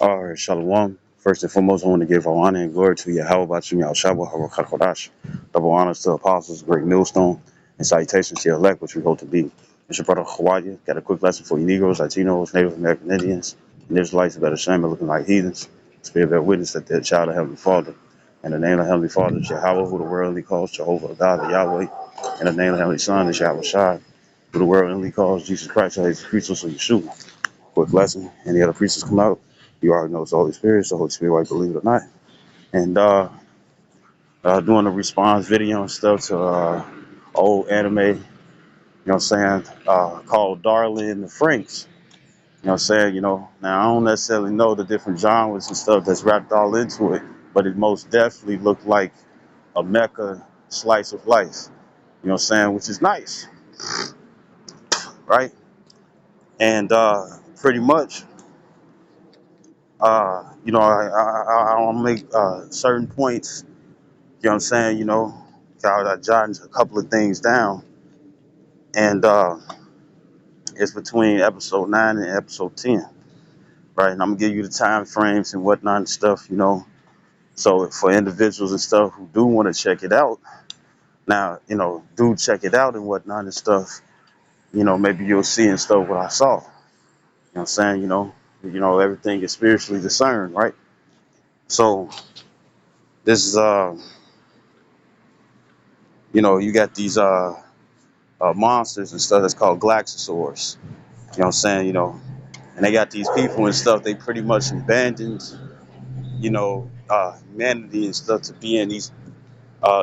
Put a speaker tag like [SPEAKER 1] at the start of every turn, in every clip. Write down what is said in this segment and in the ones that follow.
[SPEAKER 1] All right, Shalom. First and foremost, I want to give all honor and glory to Yahweh Bashim Yahshua Harokakodash. Double honors to apostles, great millstone, and salutations to your elect, which we hope to be. It's your brother Hawaii. Got a quick lesson for you Negroes, Latinos, Native American Indians, and Israelites that are ashamed of looking like heathens. To be a bear witness that they're a child of Heavenly Father. In the name of Heavenly Father, Yahweh, who the world only calls Jehovah, God, the Yahweh. In the name of Heavenly Son, is Yahweh Shai, who the world only calls Jesus Christ, or Jesus Christ, so Yeshua. Quick lesson. Any other preachers come out, you already know it's the Holy Spirit, so Holy Spirit, whether you believe it or not. And doing a response video and stuff to old anime, you know what I'm saying, called Darling and the Franxx. You know what I'm saying, now I don't necessarily know the different genres and stuff that's wrapped all into it, but it most definitely looked like a mecha slice of life, you know what I'm saying, which is nice, right? And pretty much, I'll make certain points. You know what I'm saying? I jotted a couple of things down, and it's between episode 9 and episode 10, right? And I'm gonna give you the time frames and whatnot and stuff. So for individuals and stuff who do want to check it out, now do check it out and whatnot and stuff. Maybe you'll see and stuff what I saw. You know what I'm saying? Everything is spiritually discerned, right? So this is you got these monsters and stuff that's called Glaxosaurs. You know what I'm saying? And they got these people and stuff. They pretty much abandoned, humanity and stuff to be in these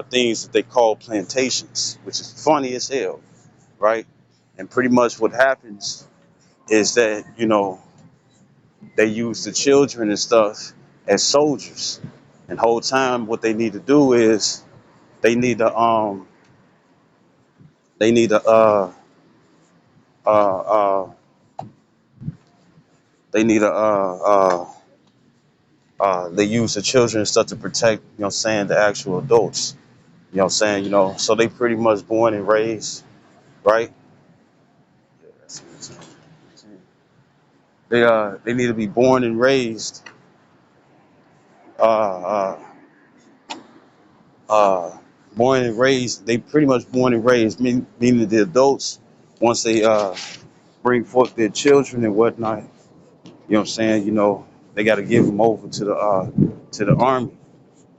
[SPEAKER 1] things that they call plantations, which is funny as hell, right? And pretty much what happens is that they use the children and stuff as soldiers, and whole time what they need to do is they need to they need to uh uh they need to they use the children and stuff to protect, the actual adults. You know what I'm saying? So they pretty much born and raised, right? They need to be born and raised, uh, uh, uh, born and raised. They pretty much born and raised, meaning the adults, once they bring forth their children and whatnot. You know what I'm saying? They got to give them over to the army. You know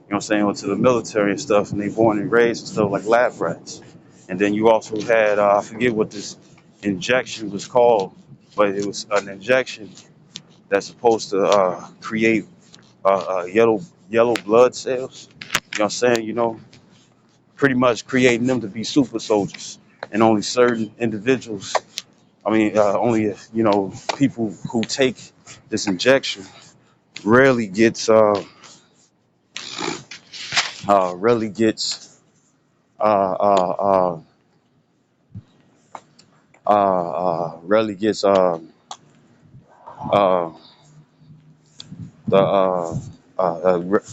[SPEAKER 1] what I'm saying, or to the military and stuff, and they born and raised and stuff like lab rats. And then you also had, I forget what this injection was called, but it was an injection that's supposed to create yellow blood cells. You know what I'm saying? Pretty much creating them to be super soldiers, and only certain individuals. I mean, only people who take this injection rarely gets rarely gets uh, uh, rarely gets uh,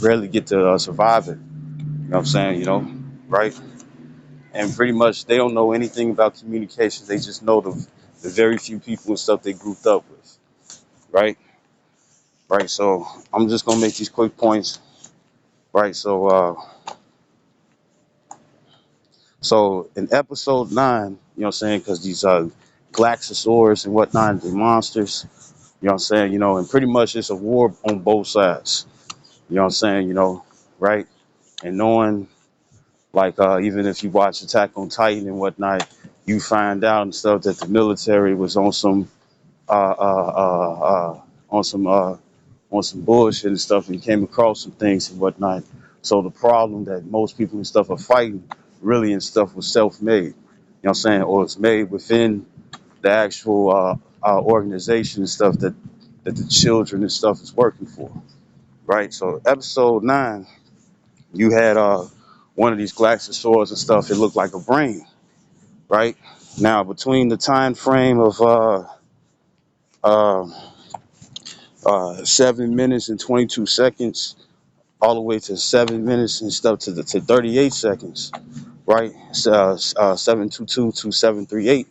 [SPEAKER 1] rarely get to survive it. You know what I'm saying? Right? And pretty much they don't know anything about communications. They just know the very few people and stuff they grouped up with. Right? Right. So I'm just gonna make these quick points. Right. So in episode 9, you know what I'm saying? Because these Glaxosaurs and whatnot, the monsters. You know what I'm saying? And pretty much it's a war on both sides. You know what I'm saying? Right? And knowing, like, even if you watch Attack on Titan and whatnot, you find out and stuff that the military was on some bullshit and stuff, and came across some things and whatnot. So the problem that most people and stuff are fighting really and stuff was self-made. You know what I'm saying? Or it's made within the actual organization and stuff that the children and stuff is working for. Right? So episode 9, you had one of these Glaxosaurs and stuff. It looked like a brain, right? Now between the time frame of uh, 7 minutes and 22 seconds, all the way to 7 minutes and stuff to 38 seconds, right? 722 to 738. You know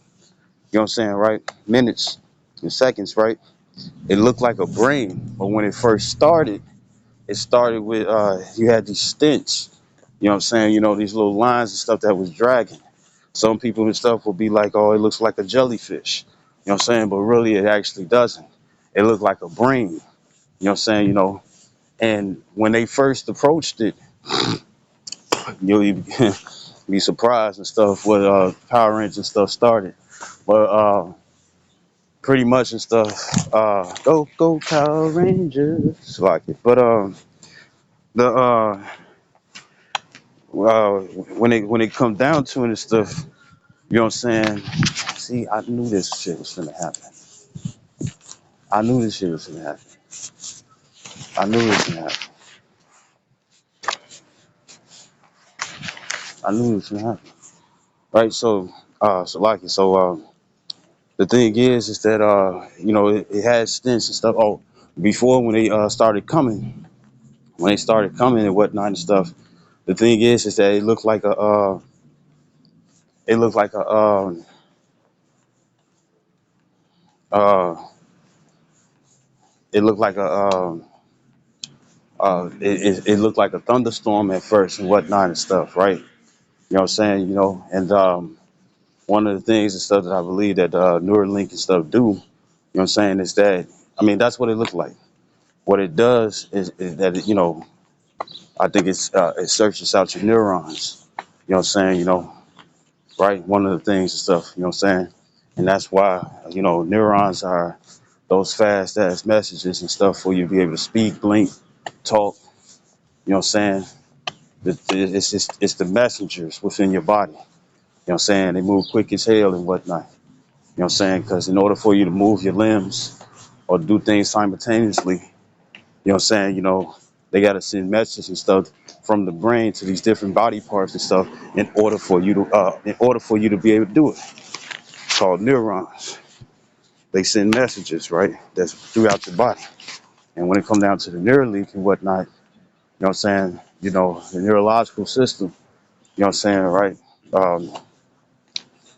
[SPEAKER 1] what I'm saying, right? Minutes and seconds, right? It looked like a brain, but when it started with you had these stints. You know what I'm saying? You know, these little lines and stuff that was dragging. Some people and stuff will be like, oh, it looks like a jellyfish. You know what I'm saying? But really it actually doesn't. It looked like a brain. You know what I'm saying? You know, and when they first approached it, you'll be surprised and stuff what Power Rangers and stuff started. But pretty much and stuff, go Power Rangers like it. But the when it comes down to it and stuff, you know what I'm saying? See, I knew this shit was gonna happen. I knew this shit was gonna happen. I knew it was gonna happen. I knew it was gonna happen. Right? So like it. The thing is that you know, it had stints and stuff. Oh, before when they started coming, when they started coming and whatnot and stuff. The thing is that it looked like a uh, it looked like a it looked like a thunderstorm at first and whatnot and stuff, right? You know what I'm saying? You know, and one of the things and stuff that I believe that Neuralink and stuff do, you know what I'm saying, is that I mean that's what it looked like. What it does is that it, you know, I think it searches out your neurons. You know what I'm saying? You know, right? One of the things and stuff. You know what I'm saying? And that's why you know neurons are those fast ass messages and stuff for you to be able to speak, blink, talk. You know what I'm saying? It's the messengers within your body. You know what I'm saying? They move quick as hell and whatnot. You know what I'm saying? Because in order for you to move your limbs or do things simultaneously, you know what I'm saying? You know, they got to send messages and stuff from the brain to these different body parts and stuff in order for you to be able to do it. It's called neurons. They send messages, right? That's throughout your body. And when it comes down to the Neuralink and whatnot, you know what I'm saying? You know, the neurological system, you know what I'm saying, right? Um,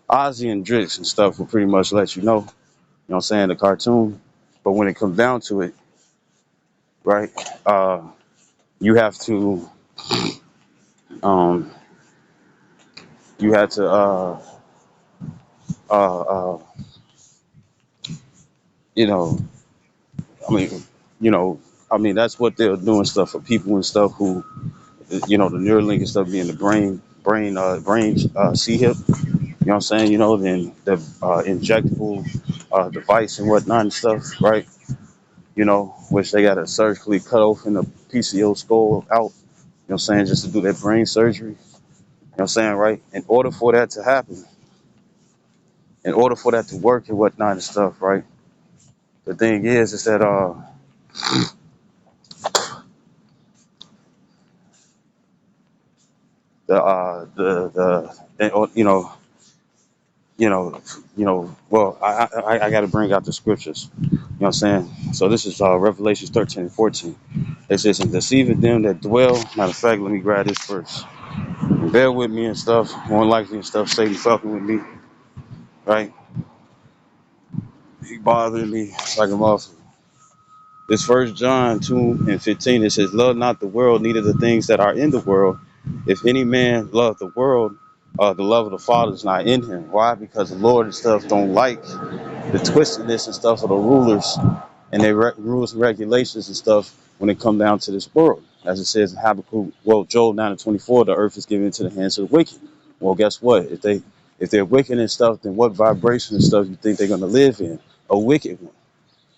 [SPEAKER 1] Ozzy and Drix and stuff will pretty much let you know what I'm saying, the cartoon. But when it comes down to it, right, uh, you have to, um, you have to, uh, uh, you know, I mean, you know, I mean, that's what they're doing stuff for people and stuff who, you know, the Neuralink and stuff being the brain C-hip, you know what I'm saying, you know, then the injectable device and whatnot and stuff, right? You know, which they got to surgically cut open the PCO skull out, you know what I'm saying, just to do that brain surgery. You know what I'm saying, right? In order for that to happen, in order for that to work and whatnot and stuff, right? The thing is that you know, you know, well, I got to bring out the scriptures. You know what I'm saying? So this is Revelations 13 and 14. It says, and deceiving them that dwell. Matter of fact, let me grab this first. Bear with me and stuff. More likely and stuff, Satan fucking with me, right? He bothering me like a motherfucker. This First John 2 and 15, it says, love not the world, neither the things that are in the world. If any man love the world, the love of the Father is not in him. Why? Because the Lord and stuff don't like the twistedness and stuff of the rulers and their rules and regulations and stuff when it come down to this world. As it says in Habakkuk, well, Joel 9 and 24, the earth is given into the hands of the wicked. Well, guess what? If they're wicked and stuff, then what vibration and stuff you think they're gonna live in? A wicked one.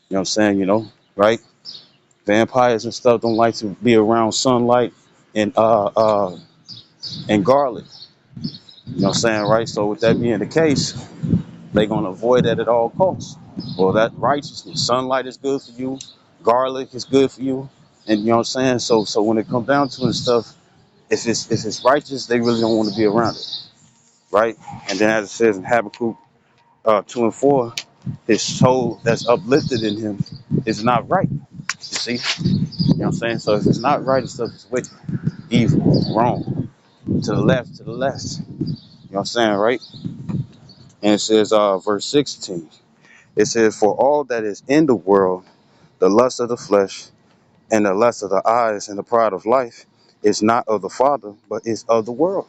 [SPEAKER 1] You know what I'm saying? You know, right? Vampires and stuff don't like to be around sunlight and and garlic. You know what I'm saying, right? So with that being the case, they're gonna avoid that at all costs. Well, that righteousness, sunlight is good for you, garlic is good for you, and you know what I'm saying. So when it comes down to it and stuff, if it's righteous, they really don't want to be around it, right? And then as it says in Habakkuk 2 and 4, his soul that's uplifted in him is not right. You see, you know what I'm saying. So if it's not right and stuff, it's wicked, evil, wrong, to the left, to the left. You know what I'm saying, right? And it says verse 16. It says, "For all that is in the world, the lust of the flesh, and the lust of the eyes, and the pride of life, is not of the Father, but is of the world."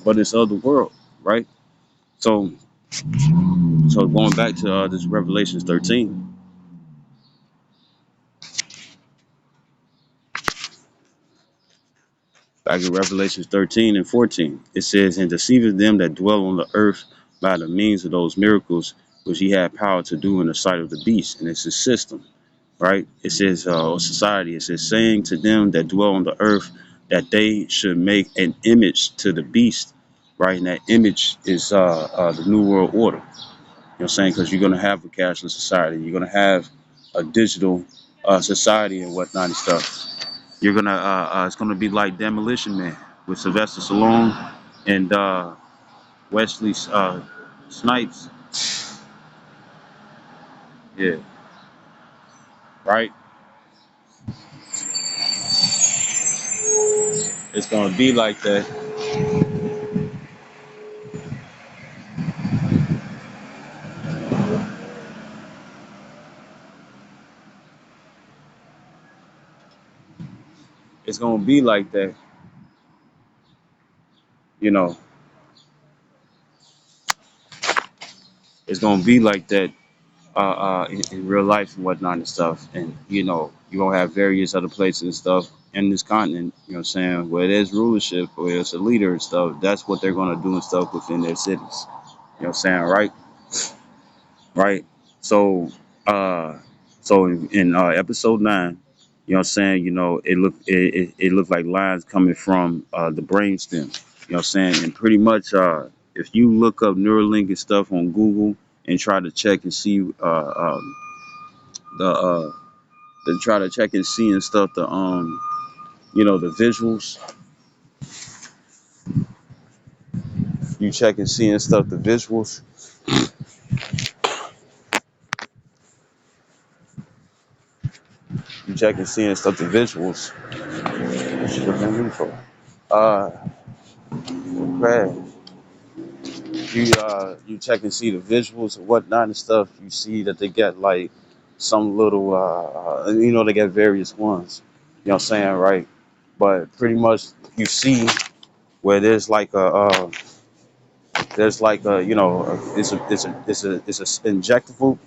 [SPEAKER 1] But it's of the world, right? So, so going back to this Revelations 13, back in Revelations 13 and 14, it says, "And deceiveth them that dwell on the earth by the means of those miracles which he had power to do in the sight of the beast," and it's his system, right? It says, society, it says, "saying to them that dwell on the earth that they should make an image to the beast," right? And that image is the New World Order. You know what I'm saying? Because you're going to have a cashless society. You're going to have a digital society and whatnot and stuff. It's going to be like Demolition Man with Sylvester Stallone and Wesley Snipes. Yeah, right? It's going to be like that. It's going to be like that, you know. It's going to be like that in real life and whatnot and stuff. And, you're going to have various other places and stuff in this continent, you know what I'm saying, where there's rulership, where there's a leader and stuff. That's what they're going to do and stuff within their cities. You know what I'm saying, right? Right. So, uh, in episode 9, you know what I'm saying, it looked like lines coming from the brainstem. You know what I'm saying? And pretty much if you look up Neuralink and stuff on Google and try to check and see the try to check and see and stuff the visuals, you check and see and stuff the visuals, you check and see and stuff the visuals. What you looking at me for? Uh, Brad, you check and see the visuals and whatnot and stuff. You see that they got like some little they got various ones. You know what I'm saying, right? But pretty much you see where there's like a it's a injectable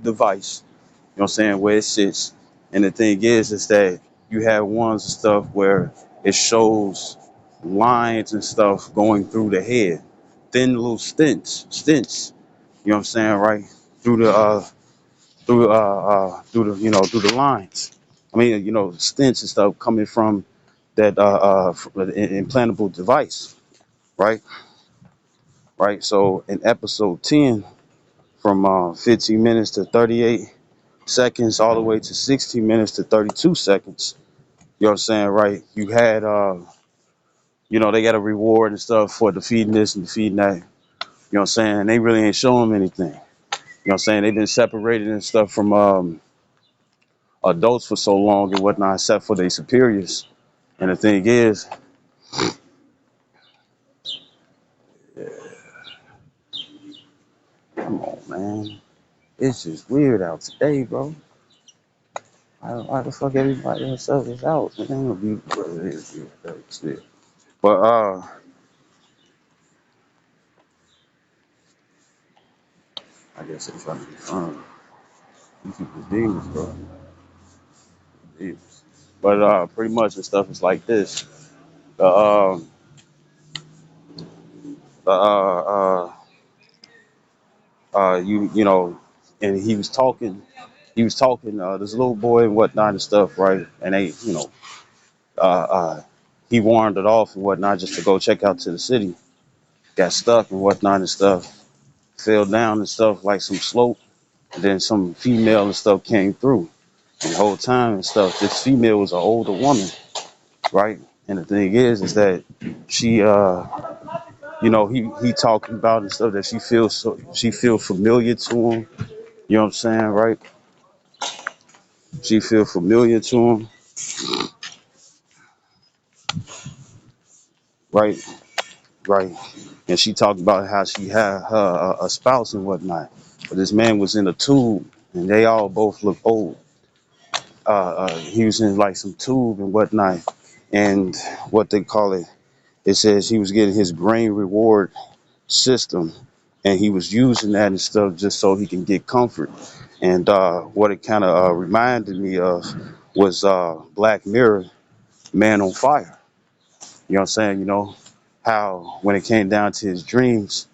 [SPEAKER 1] device. You know what I'm saying, where it sits. And the thing is that you have ones and stuff where it shows lines and stuff going through the head, thin little stints. You know what I'm saying, right? Through through the lines. I mean, stints and stuff coming from that implantable device, right? Right. So in episode 10, from 15 minutes to 38 seconds, all the way to 16 minutes to 32 seconds. You know what I'm saying, right? You had, they got a reward and stuff for defeating this and defeating that. You know what I'm saying? They really ain't showing them anything. You know what I'm saying? They've been separated and stuff from adults for so long and whatnot, except for their superiors. And the thing is, come on, man. It's just weird out today, bro. Why the fuck everybody else is out? It ain't gonna be what it is. Still. But I guess they're trying to be fun. These people's demons, bro. Demons. But pretty much the stuff is like this. The the you know, and he was talking this little boy and whatnot and stuff, right? And they, he wandered off and whatnot just to go check out to the city. Got stuck and whatnot and stuff. Fell down and stuff like some slope. And then some female and stuff came through. And the whole time and stuff, this female was an older woman, right? And the thing is that she he talking about and stuff that she feels familiar to him. You know what I'm saying, right? She feel familiar to him. right, right. And she talked about how she had her a spouse and whatnot, but this man was in a tube, and they all both look old. He was in like some tube and whatnot, and what they call it. It says he was getting his brain reward system, and he was using that and stuff just so he can get comfort. And what it kind of reminded me of was Black Mirror, Man on Fire. You know what I'm saying? You know how when it came down to his dreams,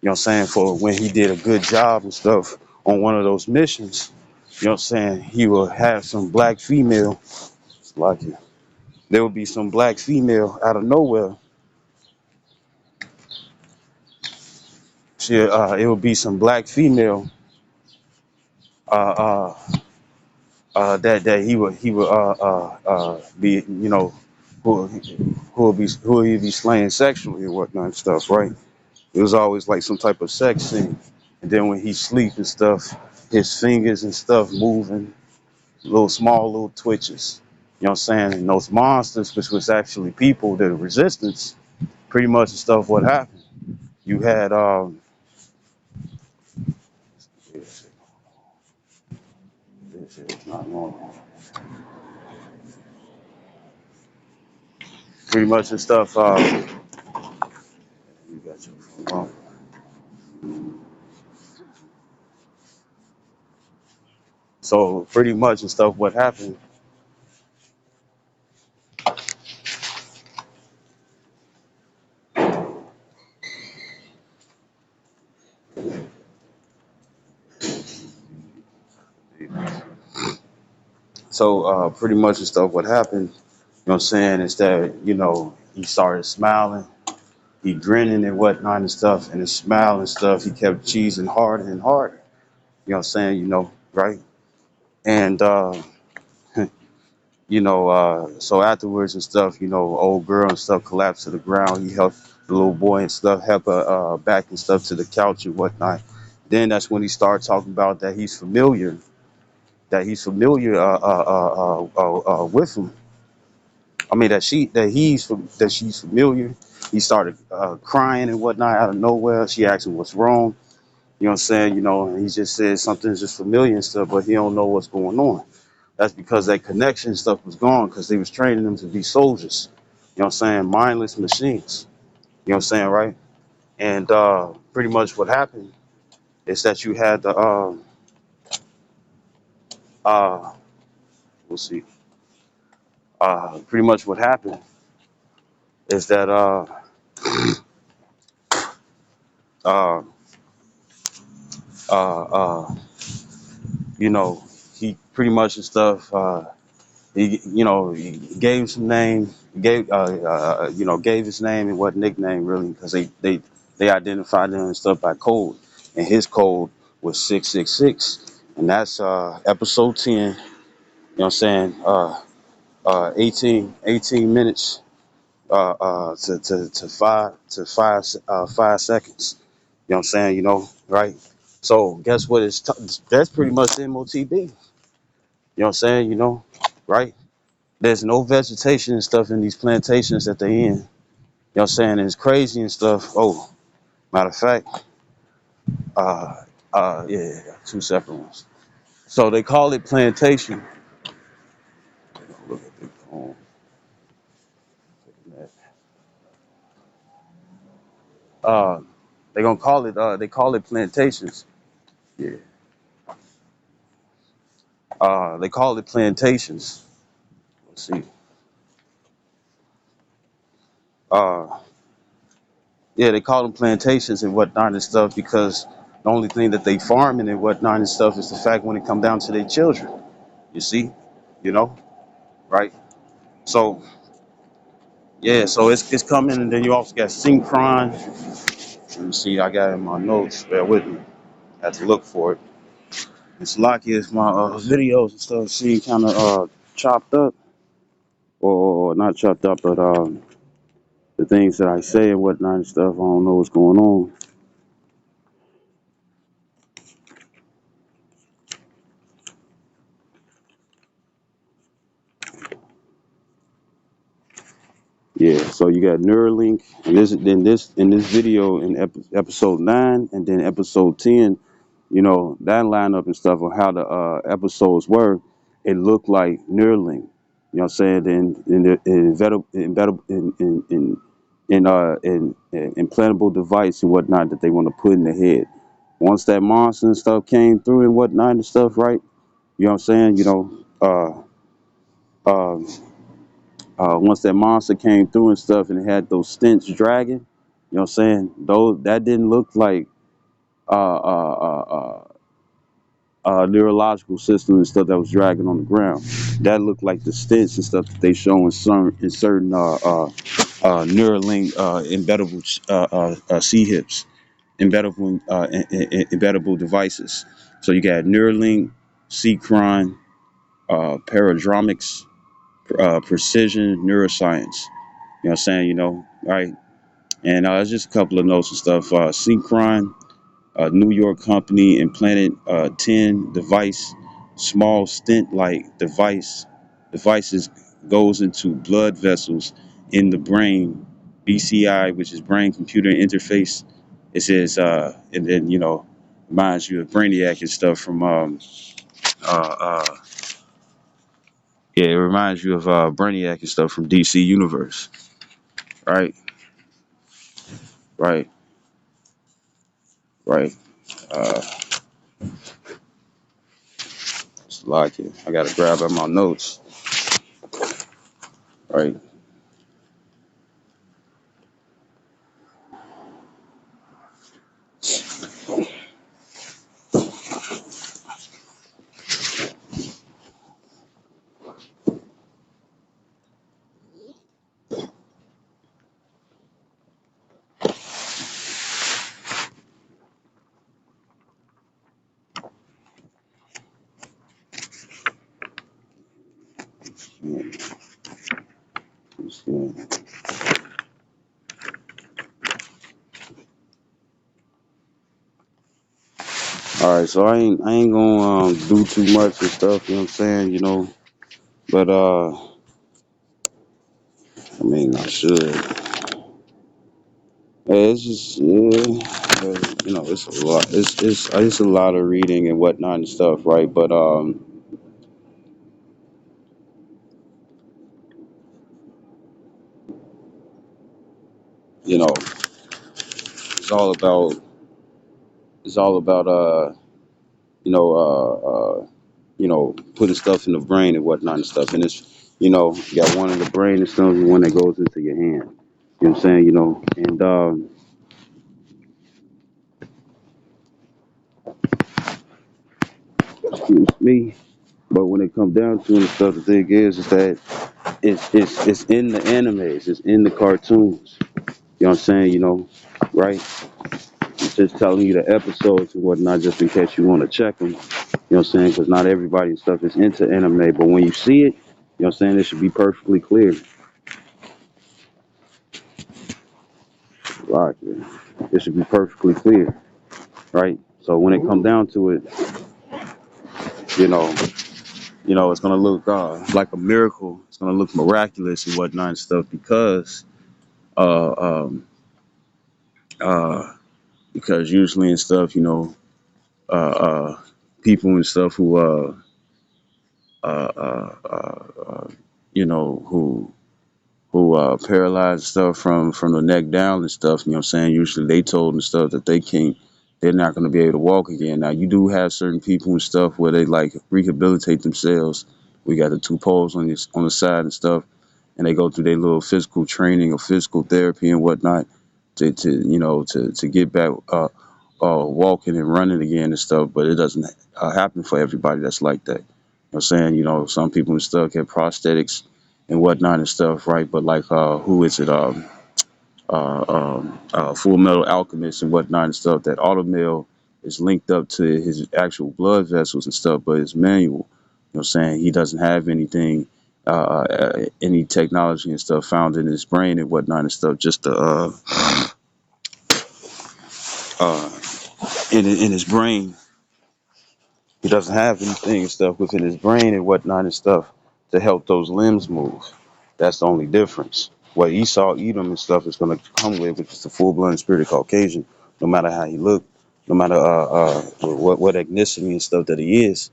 [SPEAKER 1] you know what I'm saying, for when he did a good job and stuff on one of those missions, you know what I'm saying, he will have some black female, like it. There would be some black female out of nowhere. It would be some black female uh, that he would be, you know, who who he'd be slaying sexually and whatnot and stuff, right? It was always like some type of sex scene, and then when he sleep and stuff, his fingers and stuff moving, little small little twitches. You know what I'm saying? And those monsters, which was actually people, the resistance, pretty much the stuff what happened. You had this is not normal. Pretty much the stuff. You got your phone on. So pretty much the stuff what happened. So pretty much the stuff what happened. You know what I'm saying is that he started smiling, he grinning and whatnot and stuff, and his smile and stuff. He kept cheesing harder and harder. You know what I'm saying? Right? And so afterwards and stuff, old girl and stuff collapsed to the ground. He helped the little boy and stuff, help her back and stuff to the couch and whatnot. Then that's when he started talking about that he's familiar with him. I mean that she's familiar. He started crying and whatnot out of nowhere. She asked him what's wrong. You know what I'm saying? And he just said something's just familiar and stuff, but he don't know what's going on. That's because that connection stuff was gone because they was training them to be soldiers. You know what I'm saying? Mindless machines. You know what I'm saying, right? And pretty much what happened is that you had the uh we'll see. Pretty much what happened is that uh uh uh you know he pretty much and stuff he gave him some name, gave his name and what nickname really because they identified him and stuff by code, and his code was 666, and that's episode 10. You know what I'm saying? 18 minutes to 5 seconds. You know what I'm saying? Right? So guess what? That's pretty much M.O.T.B. You know what I'm saying? Right? There's no vegetation and stuff in these plantations that they in. You know what I'm saying? And it's crazy and stuff. Oh, matter of fact, uh, yeah, two separate ones. So they call it plantation. Look at the poem. Uh, they gonna call it. They call it plantations. Yeah. They call it plantations. Let's see. Uh, yeah, they call them plantations and whatnot and stuff because the only thing that they farming and whatnot and stuff is the fact when it come down to their children. You see, you know, right? So yeah, so it's coming, and then you also got Synchron. Let me see, I got it in my notes. Bear with me. I had to look for it. It's lucky as my videos and stuff seem kind of chopped up, or not chopped up, but the things that I say and whatnot and stuff. I don't know what's going on. Yeah, so you got Neuralink, and this in this video in episode 9 and then episode 10, that lineup and stuff on how the episodes were, it looked like Neuralink. You know what I'm saying? In the in implantable device and whatnot that they want to put in the head. Once that monster and stuff came through and whatnot and stuff, right? You know what I'm saying? Uh, once that monster came through and stuff and it had those stents dragging, you know what I'm saying? Those that didn't look like uh, uh, uh, neurological system and stuff that was dragging on the ground. That looked like the stents and stuff that they show in certain Neuralink embeddable C hips, embeddable devices. So you got Neuralink, Cron, Paradromics, Precision Neuroscience. You know what I'm saying? Right? And it's just a couple of notes and stuff. Synchron, New York company, implanted 10 device, small stent-like devices goes into blood vessels in the brain, BCI, which is brain computer interface. It says, and then reminds you of Brainiac and stuff from uh, uh, yeah, it reminds you of Brainiac and stuff from DC Universe, right? Right, right. Uh, it's like it. I gotta grab out my notes, right? All right, so I ain't gonna do too much and stuff. You know what I'm saying? But I mean I should. It's just it's a lot. It's a lot of reading and whatnot and stuff, right? But you know, it's all about it's all about you know putting stuff in the brain and whatnot and stuff. And it's you got one in the brain and stuff, and one that goes into your hand. You know what I'm saying? And excuse me. But when it comes down to it and stuff, the thing is that it's in the animes, it's in the cartoons. You know what I'm saying? Right? It's just telling you the episodes and whatnot, just in case you want to check them. You know what I'm saying? Because not everybody and stuff is into anime, but when you see it, you know what I'm saying, it should be perfectly clear. Right? It should be perfectly clear, right? So when it comes down to it, you know, it's gonna look like a miracle. It's gonna look miraculous and whatnot and stuff uh, um, uh, because usually and stuff, uh, uh, people and stuff who uh, uh, uh, uh, who paralyzed stuff from the neck down and stuff. You know what I'm saying? Usually they told and stuff that they're not going to be able to walk again. Now you do have certain people and stuff where they like rehabilitate themselves. We got the two poles on the side and stuff, and they go through their little physical training or physical therapy and whatnot to get back walking and running again and stuff. But it doesn't happen for everybody that's like that. You know what I'm saying? Some people and stuff get prosthetics and whatnot and stuff, right? But like, who is it? Full Metal Alchemist and whatnot and stuff. That Automail is linked up to his actual blood vessels and stuff, but it's manual. You know what I'm saying? He doesn't have any technology and stuff found in his brain and whatnot and stuff. Just uh, in his brain, he doesn't have anything and stuff within his brain and whatnot and stuff to help those limbs move. That's the only difference. what Esau, Edom, and stuff is going to come with, which is the full-blooded spirit of Caucasian. No matter how he look, no matter what ethnicity and stuff that he is,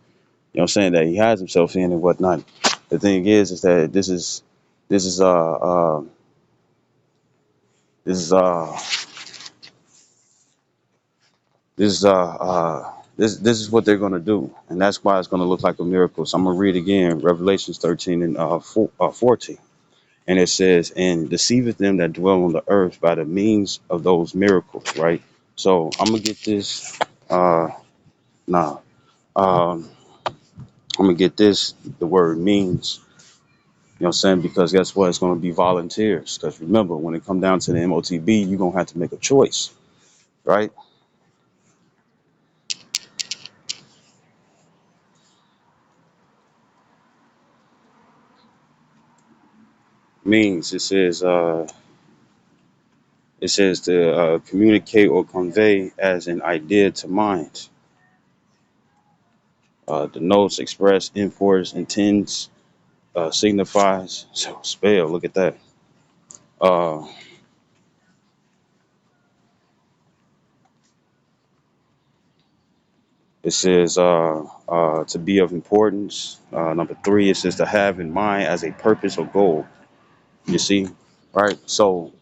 [SPEAKER 1] you know what I'm saying, that he hides himself in and whatnot. The thing is that this is this is this is this is what they're gonna do, and that's why it's gonna look like a miracle. So I'm gonna read again, Revelations 13 and 14, and it says, "And deceiveth them that dwell on the earth by the means of those miracles." Right. So I'm gonna get this. Nah. Um, I'm gonna get this. The word means. You know what I'm saying? Because guess what? It's gonna be volunteers. Because remember, when it come down to the M.O.T.B, you're gonna have to make a choice, right? Means it says to communicate or convey as an idea to mind. Denotes, express, enforce, intends, signifies. So spell. Look at that. Uh, it says to be of importance. Number three, it says to have in mind as a purpose or goal. You see, right? So,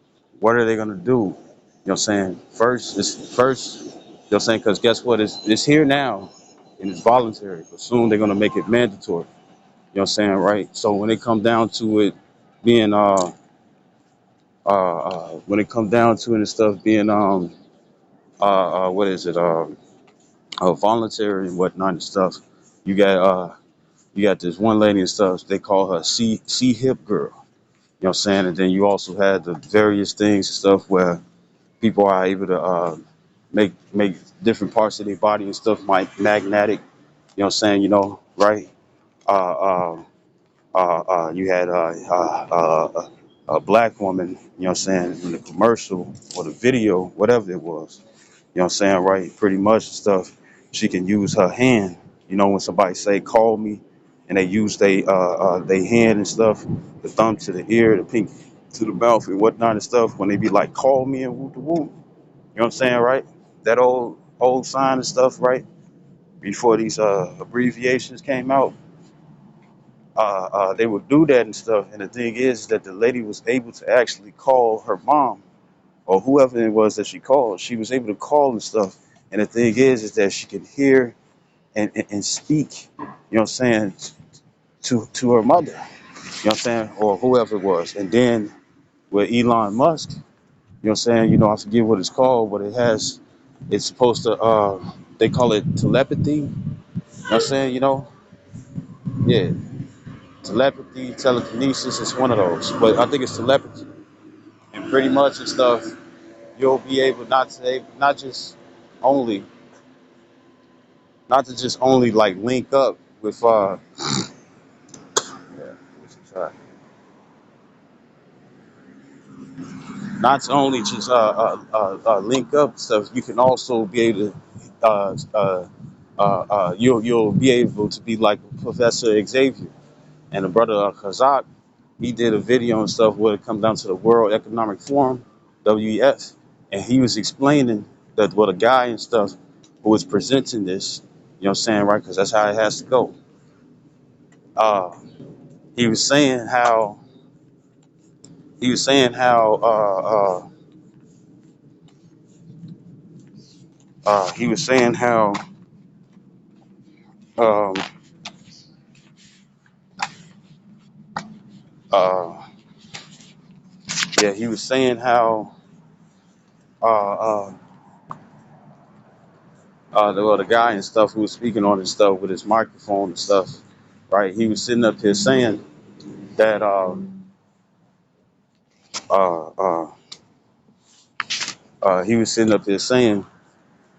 [SPEAKER 1] what are they gonna do? You know what I'm saying? First. You know what I'm saying? Because guess what? It's here now, and it's voluntary. But soon they're gonna make it mandatory. You know what I'm saying, right? So when it comes down to it being when it comes down to it and stuff being what is it voluntary and whatnot and stuff, you got you got this one lady and stuff. They call her C hip girl. You know what I'm saying? And then you also had the various things and stuff where people are able to make different parts of their body and stuff like magnetic. You know what I'm saying? You know, right? Uh, uh, you had a black woman, you know what I'm saying, in the commercial or the video, whatever it was, you know what I'm saying, right? Pretty much stuff. She can use her hand, you know, when somebody say, call me, and they use they hand and stuff, the thumb to the ear, the pinky to the mouth and whatnot and stuff, when they be like, call me and whoop the whoop, you know what I'm saying, right? That old sign and stuff, right? Before these abbreviations came out, they would do that and stuff. And the thing is that the lady was able to actually call her mom or whoever it was that she called. She was able to call and stuff. And the thing is that she could hear and speak, you know what I'm saying, to her mother, you know what I'm saying, or whoever it was. And then with Elon Musk, you know what I'm saying, you know, I forget what it's called, but it's supposed to, they call it telepathy, you know what I'm saying, you know, yeah, telepathy, telekinesis, it's one of those, but I think it's telepathy. And pretty much and stuff, you'll be able not just only not to just only like link up with yeah, not to only just link up stuff. You can also be able to you'll be able to be like Professor Xavier and the brother Kazak. He did a video and stuff where it comes down to the World Economic Forum, WEF, and he was explaining that what a guy and stuff who was presenting this, you know what I'm saying, right? Because that's how it has to go. Uh, he was saying how he was saying how he was saying how um, uh, yeah, he was saying how uh, uh, the guy and stuff who was speaking on his stuff with his microphone and stuff, right? He was sitting up here saying that uh, uh, he was sitting up there saying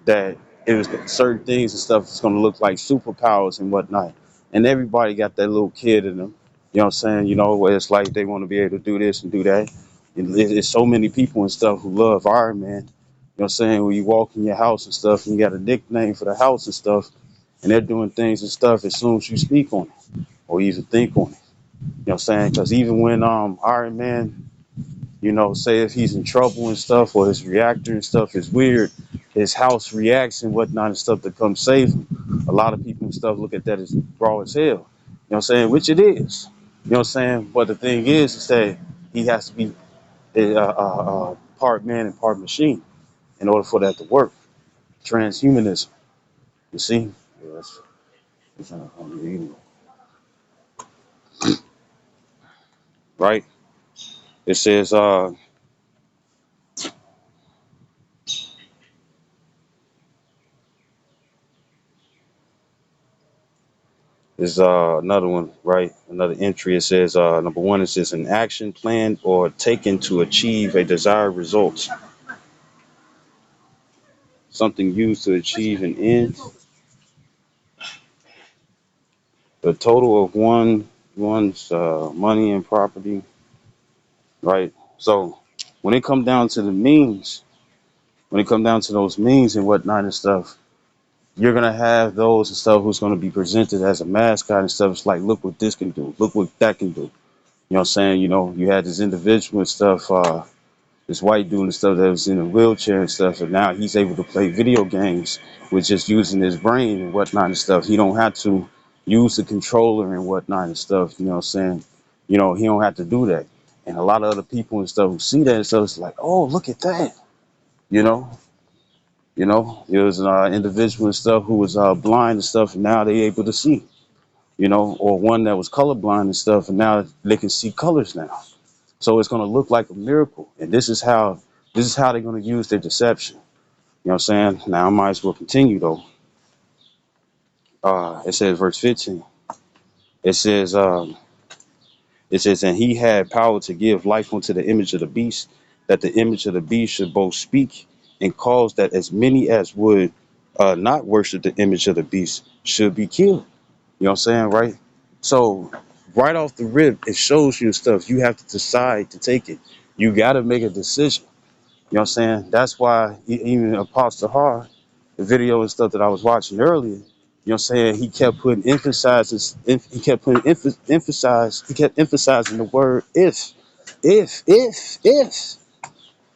[SPEAKER 1] that it was certain things and stuff that's going to look like superpowers and whatnot. And everybody got that little kid in them. You know what I'm saying? You know, where it's like they want to be able to do this and do that. And there's so many people and stuff who love Iron Man. You know what I'm saying? When you walk in your house and stuff and you got a nickname for the house and stuff, and they're doing things and stuff as soon as you speak on it or even think on it. You know what I'm saying? Because even when Iron Man say if he's in trouble and stuff, or his reactor and stuff is weird, his house reacts and whatnot and stuff to come save him. A lot of people and stuff look at that as raw as hell. You know what I'm saying? Which it is. You know what I'm saying? But the thing is that he has to be part man and part machine in order for that to work. Transhumanism. You see? Yeah, that's right? It says there's another one, right? Another entry. It says number one, it says an action planned or taken to achieve a desired result. Something used to achieve an end. The total of one's money and property, right? So when it come down to the means, when it come down to those means and whatnot and stuff, you're gonna have those and stuff who's gonna be presented as a mascot and stuff. It's like, look what this can do, look what that can do. You know what I'm saying? You had this individual and stuff, this white dude and stuff that was in a wheelchair and stuff, and now he's able to play video games with just using his brain and whatnot and stuff. He don't have to use the controller and whatnot and stuff. You know what I'm saying? He don't have to do that. And a lot of other people and stuff who see that and stuff, it's like, oh, look at that. You know, there was an individual and stuff who was blind and stuff, and now they able to see. Or one that was colorblind and stuff, and now they can see colors now. So it's going to look like a miracle. And this is how they're going to use their deception. You know what I'm saying? Now I might as well continue though. It says verse 15. It says, and he had power to give life unto the image of the beast, that the image of the beast should both speak and cause that as many as would not worship the image of the beast should be killed. You know what I'm saying, right? So right off the rip, it shows you stuff. You have to decide to take it. You got to make a decision. You know what I'm saying? That's why even Apostle Har, the video and stuff that I was watching earlier, you know what I'm saying, he kept putting he kept emphasizing the word if. If. You know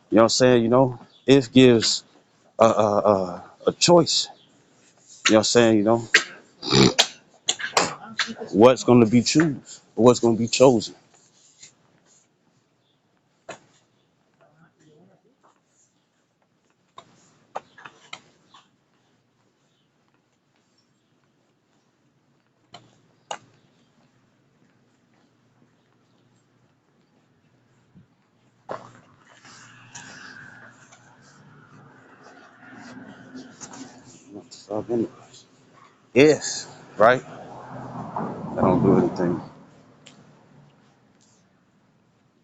[SPEAKER 1] what I'm saying? If gives a choice. You know what I'm saying? What's going to be choose, what's going to be chosen. If, right? I don't do anything.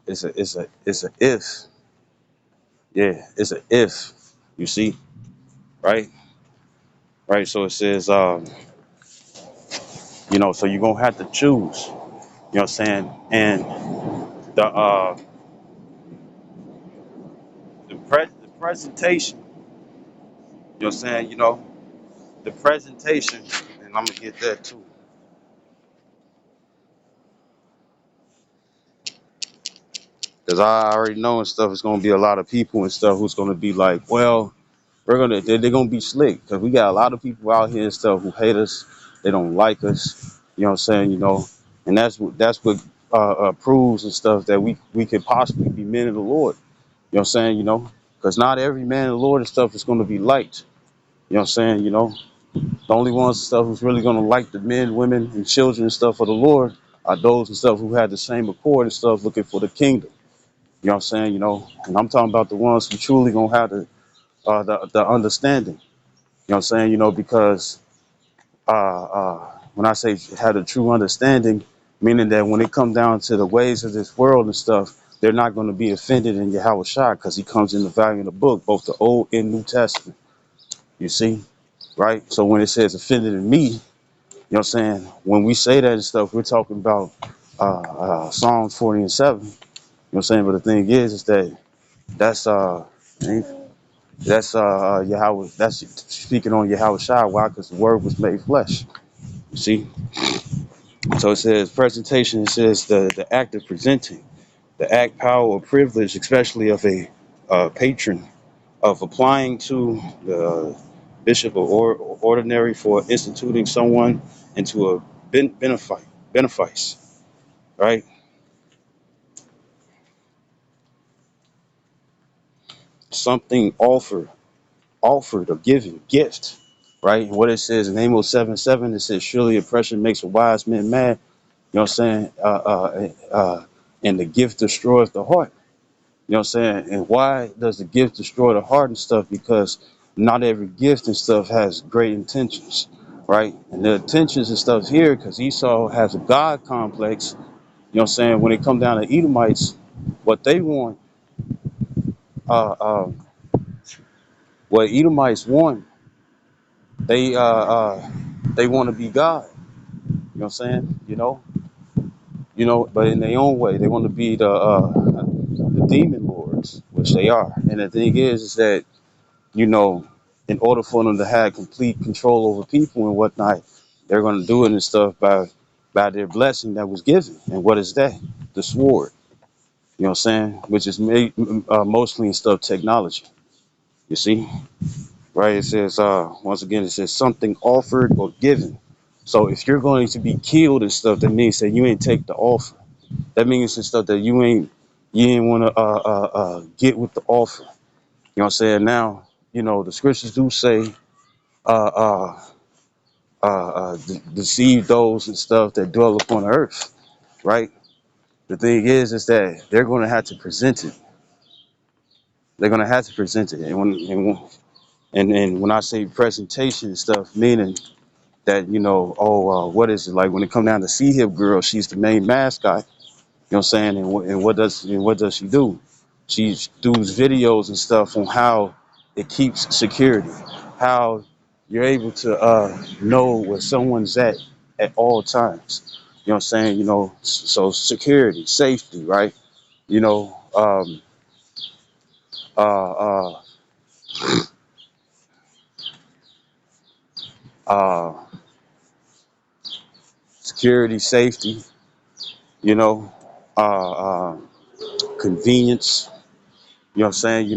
[SPEAKER 1] It's a if. Yeah, it's a if. You see, right? Right. So it says, so you're gonna have to choose. You know what I'm saying? And the the presentation. You know what I'm saying? The presentation, and I'm gonna get that too. Because I already know and stuff, it's gonna be a lot of people and stuff who's gonna be like, well, they're gonna be slick because we got a lot of people out here and stuff who hate us. They don't like us. You know what I'm saying? And that's what proves and stuff that we could possibly be men of the Lord. You know what I'm saying? Because not every man of the Lord and stuff is gonna be liked. You know what I'm saying? The only ones and stuff who's really gonna like the men, women, and children and stuff of the Lord are those and stuff who had the same accord and stuff looking for the kingdom. You know what I'm saying? And I'm talking about the ones who truly gonna have the understanding. You know what I'm saying? Because when I say have a true understanding, meaning that when it comes down to the ways of this world and stuff, they're not going to be offended in Yahweh Shai because he comes in the volume of the book, both the Old and New Testament. You see? Right? So when it says offended in me, you know what I'm saying? When we say that and stuff, we're talking about Psalms 40 and 7. You know what I'm saying? But the thing is that that's Yahweh, that's speaking on Yahweh Shai. Why? Because the word was made flesh. See, so it says presentation. It says the act of presenting. The act, power, or privilege, especially of a patron, of applying to the bishop or ordinary for instituting someone into a benefice, right? Something offered or given, gift, right? What it says in Amos 7:7, it says, surely oppression makes a wise man mad. You know what I'm saying? And the gift destroys the heart. You know what I'm saying? And why does the gift destroy the heart and stuff? Because not every gift and stuff has great intentions, right? And the intentions and stuff here, because Esau has a God complex. You know what I'm saying? When it come down to Edomites, what they want, uh, uh, what Edomites want, they uh, uh, they want to be God. You know what I'm saying? But in their own way, they want to be the demon lords, which they are. And the thing is that you know, in order for them to have complete control over people and whatnot, they're going to do it and stuff by their blessing that was given. And what is that? The sword. You know what I'm saying? Which is made mostly in stuff technology. You see, right? It says once again, it says something offered or given. So if you're going to be killed and stuff, that means that you ain't take the offer. That means and stuff that you ain't want to get with the offer. You know what I'm saying? Now, the scriptures do say uh, uh, deceive those and stuff that dwell upon the earth, right? The thing is that they're going to have to present it. They're going to have to present it, and when I say presentation and stuff, meaning that what is it like when it come down to Sea Hip Girl? She's the main mascot. You know what I'm saying? And what does she do? She does videos and stuff on how it keeps security, how you're able to know where someone's at all times. You know what I'm saying? So security, safety, right? You know, um, uh, uh, uh, security, safety. You know, uh, uh, convenience. You know what I'm saying?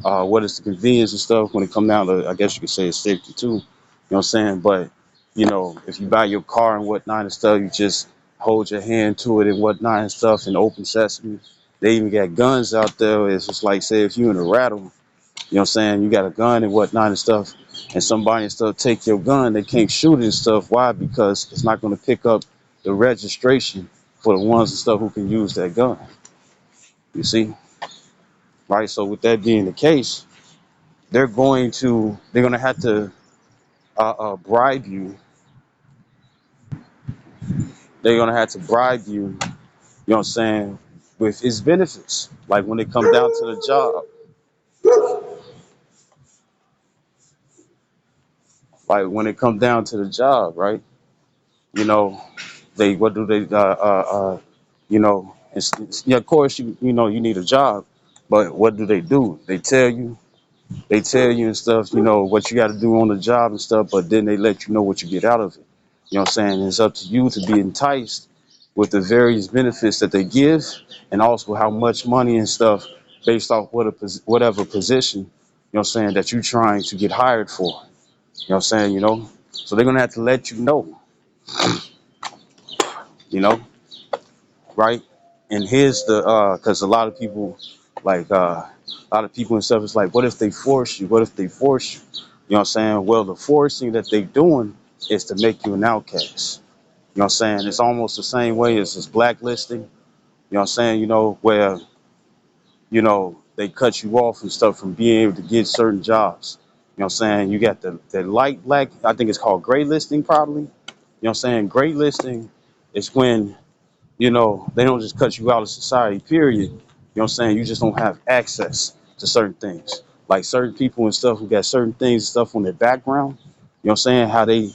[SPEAKER 1] What is the convenience and stuff when it come down to, I guess you could say it's safety too. You know what I'm saying? But, if you buy your car and whatnot and stuff, you just hold your hand to it and whatnot and stuff and open sesame. They even got guns out there. It's just like, say, if you in a rattle, you know what I'm saying? You got a gun and whatnot and stuff, and somebody and stuff take your gun, they can't shoot it and stuff. Why? Because it's not going to pick up the registration for the ones and stuff who can use that gun. You see? Right? So with that being the case, they're going to have to bribe you. They're going to have to bribe you, you know what I'm saying, with its benefits. Like when it comes down to the job, right? You know, what do they, yeah, of course, you need a job, but what do? They tell you and stuff, what you got to do on the job and stuff, but then they let you know what you get out of it. You know what I'm saying? It's up to you to be enticed with the various benefits that they give and also how much money and stuff based off whatever position, what I'm saying, that you're trying to get hired for. You know what I'm saying? So they're going to have to let you know, you know, right? And here's because a lot of people and stuff is like, what if they force you? What if they force you? You know what I'm saying? Well, the forcing that they doing is to make you an outcast. You know what I'm saying? It's almost the same way as this blacklisting. You know what I'm saying? Where, they cut you off and stuff from being able to get certain jobs. You know what I'm saying? You got the light black, I think it's called gray listing probably. You know what I'm saying? Gray listing is when they don't just cut you out of society, period. You know what I'm saying? You just don't have access to certain things. Like certain people and stuff who got certain things and stuff on their background. You know what I'm saying? How they,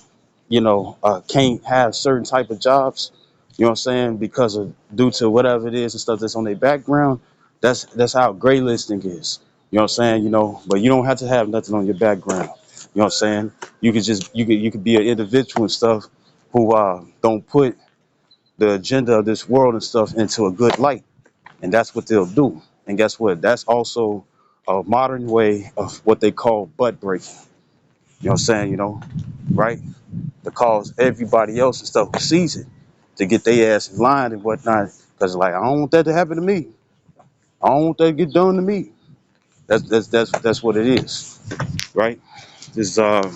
[SPEAKER 1] can't have certain type of jobs. You know what I'm saying? Because of due to whatever it is and stuff that's on their background. That's how gray listing is. You know what I'm saying? But you don't have to have nothing on your background. You know what I'm saying? You could be an individual and stuff who don't put the agenda of this world and stuff into a good light. And that's what they'll do. And guess what? That's also a modern way of what they call butt breaking. You know what I'm saying? Right? To cause everybody else and stuff who sees it to get their ass in line and whatnot. Because like, I don't want that to happen to me. I don't want that to get done to me. That's what it is, right? This it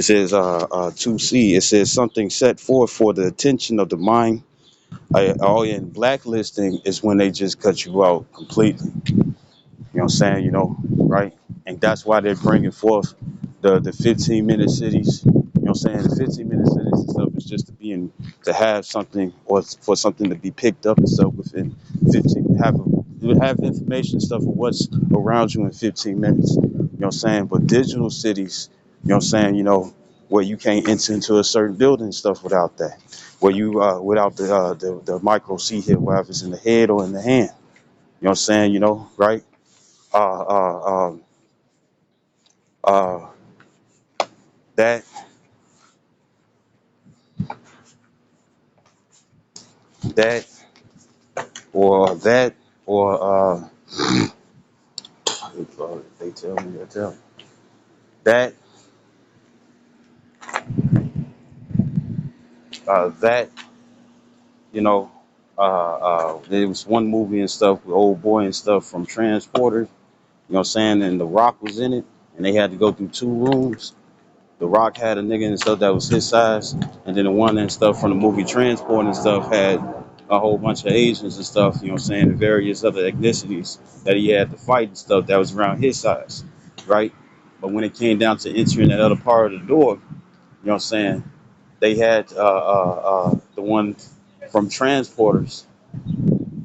[SPEAKER 1] says 2C. It says something set forth for the attention of the mind. Oh, yeah, and blacklisting is when they just cut you out completely. You know what I'm saying? Right? And that's why they're bringing forth the 15-minute cities. You know what I'm saying? The 15-minute cities and stuff is just to have something or for something to be picked up and stuff within 15. Have information and stuff of what's around you in 15 minutes. You know what I'm saying? But digital cities, you know what I'm saying? Where you can't enter into a certain building and stuff without that. Where you without the micro C hit, whether it's in the head or in the hand. You know what I'm saying? Right? uh, uh, um, uh, that that that or they tell me that that you know there was one movie and stuff with old boy and stuff from Transporter. You know what I'm saying? And The Rock was in it, and they had to go through two rooms. The Rock had a nigga and stuff that was his size, and then the one and stuff from the movie Transport and stuff had a whole bunch of Asians and stuff, you know what I'm saying, and various other ethnicities that he had to fight and stuff that was around his size, right? But when it came down to entering that other part of the door, you know what I'm saying, they had the one from Transporters,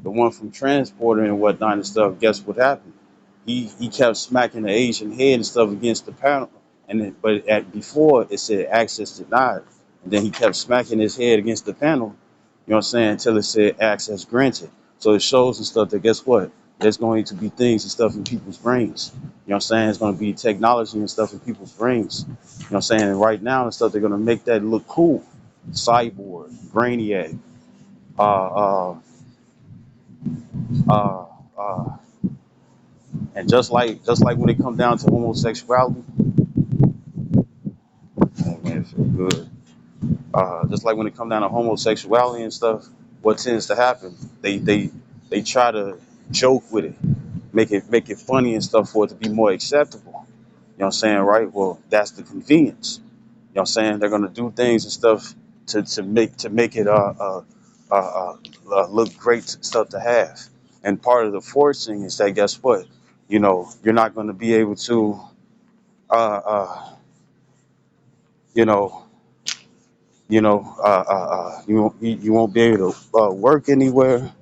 [SPEAKER 1] the one from Transporter and whatnot and stuff. Guess what happened? He kept smacking the Asian head and stuff against the panel, but at before it said access denied, and then he kept smacking his head against the panel. You know what I'm saying? Until it said access granted. So it shows and stuff that guess what? There's going to be things and stuff in people's brains. You know what I'm saying? It's going to be technology and stuff in people's brains. You know what I'm saying? And right now and stuff, they're going to make that look cool. Cyborg, Brainiac, uh, uh, uh, uh, and just like when it comes down to homosexuality, oh man, it feel good. Just like when it comes down to homosexuality and stuff, what tends to happen? They try to joke with it, make it funny and stuff for it to be more acceptable. You know what I'm saying, right? Well, that's the convenience. You know what I'm saying? They're gonna do things and stuff to make it look great stuff to have. And part of the forcing is that guess what? You're not gonna be able to uh, uh, you know you won't be able to work anywhere.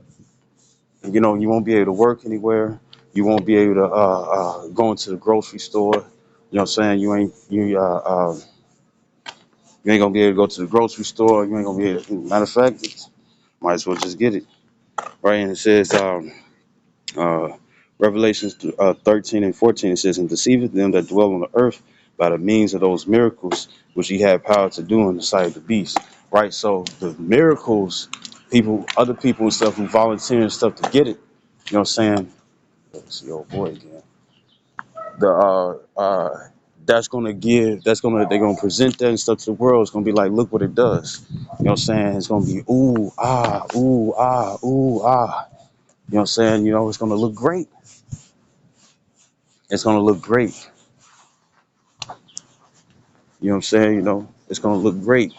[SPEAKER 1] You won't be able to work anywhere. You won't be able to go into the grocery store. You know what I'm saying? You ain't gonna be able to go to the grocery store. You ain't gonna be able to, matter of fact, might as well just get it. Right. And it says uh Revelations 13 and 14, it says, and deceiveth them that dwell on the earth by the means of those miracles which he had power to do in the sight of the beast. Right. So the miracles, other people and stuff who volunteer and stuff to get it, you know what I'm saying? Let's see, old boy again. The they're gonna present that and stuff to the world. It's gonna be like, look what it does. You know what I'm saying? It's gonna be ooh ah ooh ah ooh ah. You know what I'm saying? It's gonna look great. It's gonna look great. You know what I'm saying? It's gonna look great.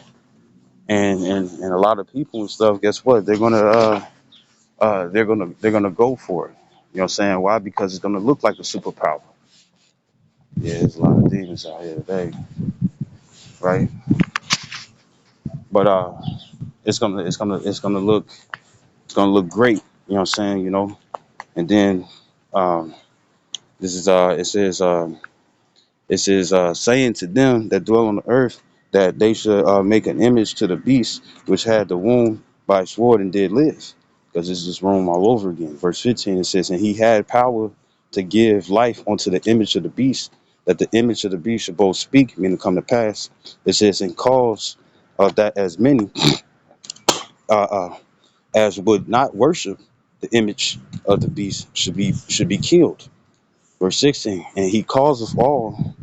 [SPEAKER 1] And a lot of people and stuff, guess what? They're gonna go for it. You know what I'm saying? Why? Because it's gonna look like a superpower. Yeah, there's a lot of demons out here today, right? But it's gonna look great. You know what I'm saying? And then this is it says saying to them that dwell on the earth that they should make an image to the beast which had the wound by sword and did live, because this is Rome all over again. Verse 15, it says, and he had power to give life unto the image of the beast, that the image of the beast should both speak, meaning come to pass. It says, and cause that as many uh, uh, as would not worship the image of the beast should be killed. Verse 16, and he calls us all,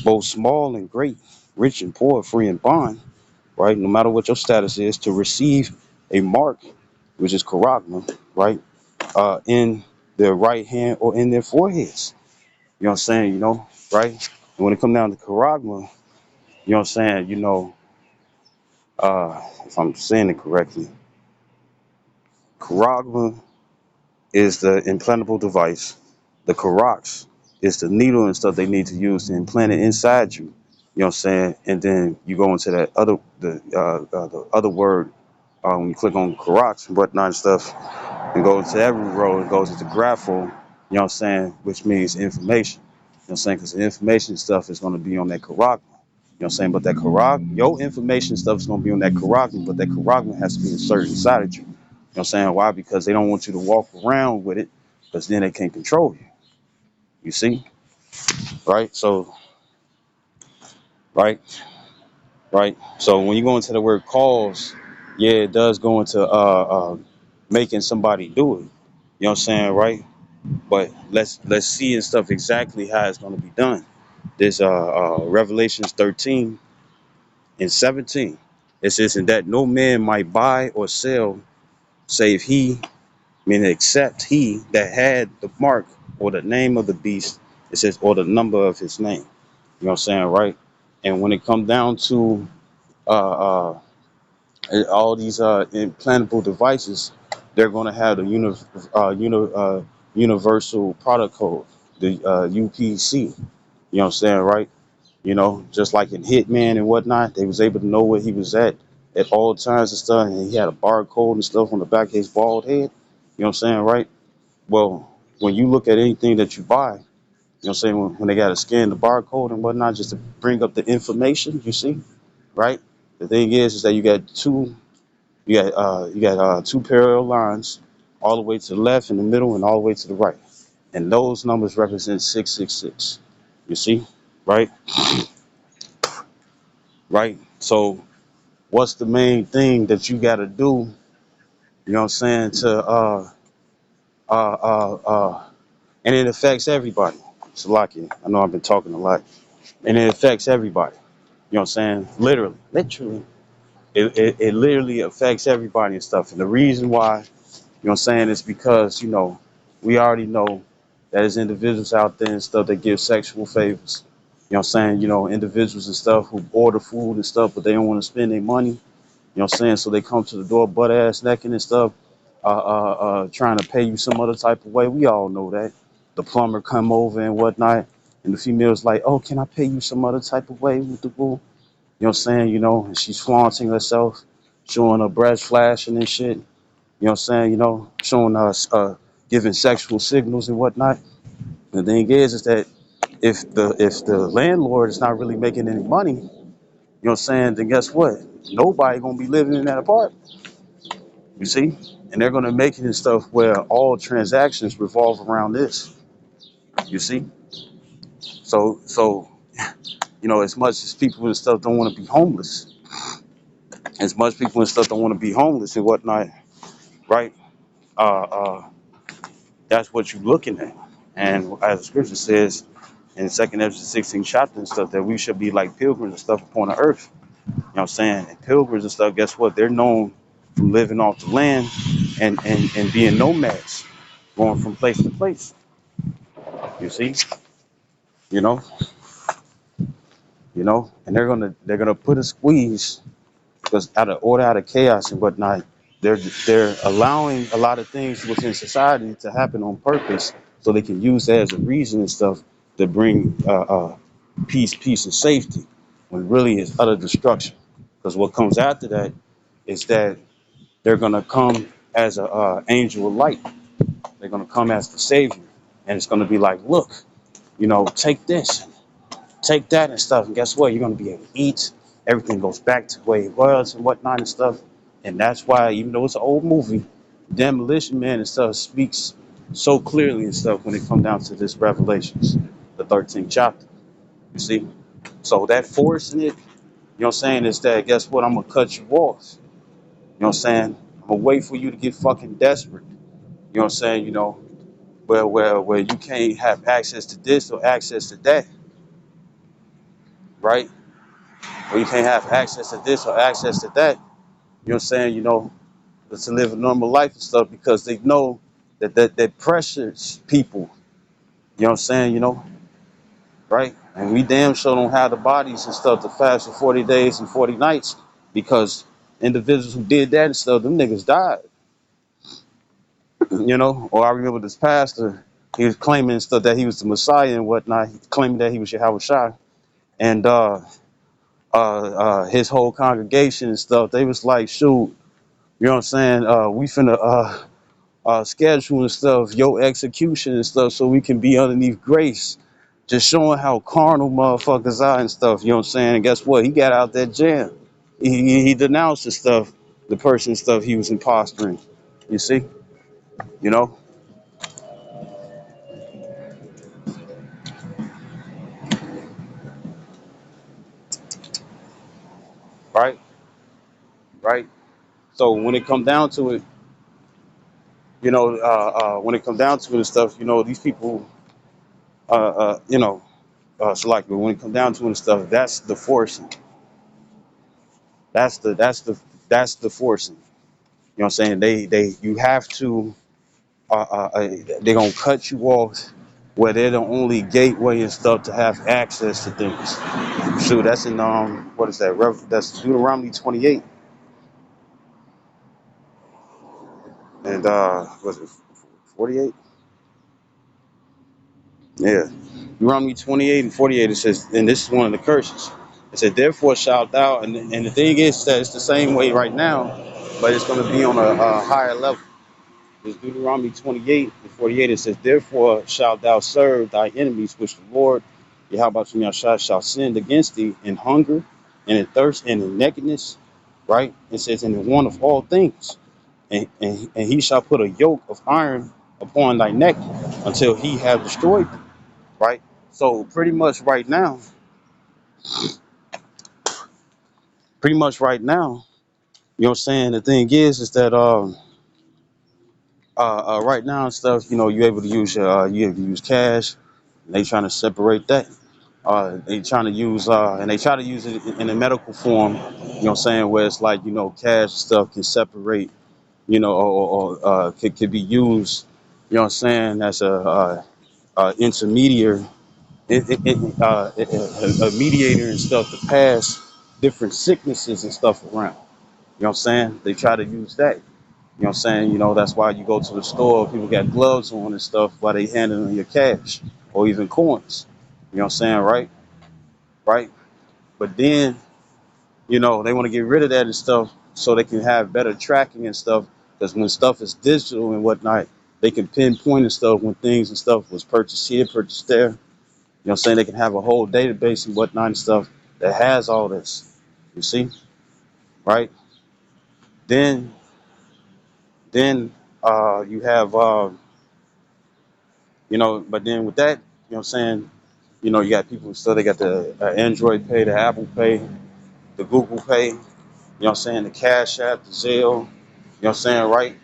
[SPEAKER 1] both small and great, rich and poor, free and bond, right? No matter what your status is, to receive a mark, which is charagma, right? In their right hand or in their foreheads. You know what I'm saying? Right? And when it comes down to charagma, you know what I'm saying? If I'm saying it correctly, charagma is the implantable device. The Karax is the needle and stuff they need to use to implant it inside you. You know what I'm saying? And then you go into the other word when you click on Karax and whatnot and stuff, and go into every row. It goes into grapho. You know what I'm saying? Which means information. You know what I'm saying? Because the information stuff is going to be on that Karax. You know what I'm saying? But that Karag, your information stuff is going to be on that Karagma, but that Karagma has to be inserted inside of you. You know what I'm saying? Why? Because they don't want you to walk around with it, because then they can't control you. You see? Right? So, right? Right? So when you go into the word cause, yeah, it does go into making somebody do it. You know what I'm saying? Right? But let's see and stuff exactly how it's going to be done. This Revelations 13 and 17. It says, and that no man might buy or sell save he, meaning except he that had the mark or the name of the beast. It says, or the number of his name. You know what I'm saying, right? And when it comes down to uh, all these implantable devices, they're going to have the universal product code, the UPC. You know what I'm saying, right? Just like in Hitman and whatnot, they was able to know where he was at all times and stuff, and he had a barcode and stuff on the back of his bald head. You know what I'm saying, right? Well, when you look at anything that you buy, you know what I'm saying, when they got to scan the barcode and whatnot just to bring up the information, you see, right? The thing is that you got two parallel lines all the way to the left, in the middle, and all the way to the right, and those numbers represent 666. You see, right? Right. So what's the main thing that you got to do? You know what I'm saying? And it affects everybody. It's lucky. I know I've been talking a lot, and it affects everybody. You know what I'm saying? Literally. It literally affects everybody and stuff. And the reason why, you know what I'm saying, is because, we already know that there's individuals out there and stuff that give sexual favors. You know what I'm saying? Individuals and stuff who order food and stuff, but they don't want to spend their money. You know what I'm saying? So they come to the door butt ass naked and stuff, trying to pay you some other type of way. We all know that. The plumber come over and whatnot, and the female's like, oh, can I pay you some other type of way with the boo? You know what I'm saying? And she's flaunting herself, showing her breast flashing and shit. You know what I'm saying? Showing us, giving sexual signals and whatnot. The thing is that if the landlord is not really making any money, you know what I'm saying, then guess what? Nobody gonna be living in that apartment. You see? And they're gonna make it and stuff where all transactions revolve around this. You see? So as much as people and stuff don't want to be homeless, as much people and stuff don't want to be homeless and whatnot, right? Uh, uh, that's what you're looking at. And as the scripture says in 2nd Ezra 16 chapter and stuff, that we should be like pilgrims and stuff upon the earth. You know what I'm saying? And pilgrims and stuff, guess what? They're known for living off the land and being nomads, going from place to place. You see? You know, and they're gonna put a squeeze because out of chaos and whatnot, they're allowing a lot of things within society to happen on purpose, so they can use that as a reason and stuff to bring peace, and safety, when really it's utter destruction. Because what comes after that is that they're gonna come as a angel of light. They're gonna come as the savior, and it's gonna be like, look, take this, take that and stuff, and guess what? You're gonna be able to eat. Everything goes back to the way it was and whatnot and stuff. And that's why, even though it's an old movie, Demolition Man and stuff speaks so clearly and stuff when it comes down to this Revelations, the 13th chapter. You see? So that force in it, you know what I'm saying, is that guess what? I'm gonna cut you off. You know what I'm saying? I'm gonna wait for you to get fucking desperate. You know what I'm saying? You know, where you can't have access to this or access to that, right? Where you can't have access to this or access to that. You know what I'm saying? You know, to live a normal life and stuff because they know that pressures people. You know what I'm saying? You know, right? And we damn sure don't have the bodies and stuff to fast for 40 days and 40 nights because individuals who did that and stuff, them niggas died. You know, or I remember this pastor, he was claiming stuff that he was the Messiah and whatnot. He claiming that he was Yahweh Shai. And his whole congregation and stuff, they was like, shoot, you know what I'm saying? We finna schedule and stuff, your execution and stuff, so we can be underneath grace. Just showing how carnal motherfuckers are and stuff, you know what I'm saying? And guess what? He got out that jam. He denounced the stuff, the person stuff he was impostering. You see? You know? Right? Right? So when it come down to it, you know, when it come down to it and stuff, you know, these people, you know, so like when it come down to it and stuff, that's the forcing. That's the that's the that's the forcing. You know what I'm saying? You have to they're gonna cut you off where they're the only gateway and stuff to have access to things. Shoot, that's in what is that? That's Deuteronomy 28 and was it 48? Yeah, Deuteronomy 28 and 48. It says, and this is one of the curses. It said, therefore shalt thou, and the thing is that it's the same way right now, but it's going to be on a higher level. It's Deuteronomy 28 and 48. It says, therefore shalt thou serve thy enemies, which the Lord, Yahweh shall send against thee in hunger and in thirst and in nakedness, right? It says, and in want of all things. And he shall put a yoke of iron upon thy neck until he have destroyed thee, right? So pretty much right now, you know what I'm saying? The thing is that right now and stuff, you know, you're able to use you able to use cash. And they trying to separate that. They trying to use and they try to use it in a medical form. You know what I'm saying? Where it's like, you know, cash stuff can separate. You know, or could be used. You know what I'm saying? As a intermediary, a mediator and stuff to pass different sicknesses and stuff around. You know what I'm saying? They try to use that. You know what I'm saying? You know, that's why you go to the store, people got gloves on and stuff while they handling your cash or even coins. You know what I'm saying? Right? Right? But then, you know, they want to get rid of that and stuff so they can have better tracking and stuff. Because when stuff is digital and whatnot, they can pinpoint and stuff when things and stuff was purchased here, purchased there. You know what I'm saying? They can have a whole database and whatnot and stuff that has all this. You see? Right? Then you have you know, but then with that, you know what I'm saying, you know, you got people still they got the Android Pay, the Apple Pay, the Google Pay, you know what I'm saying, the Cash App, the Zelle, you know what I'm saying, right?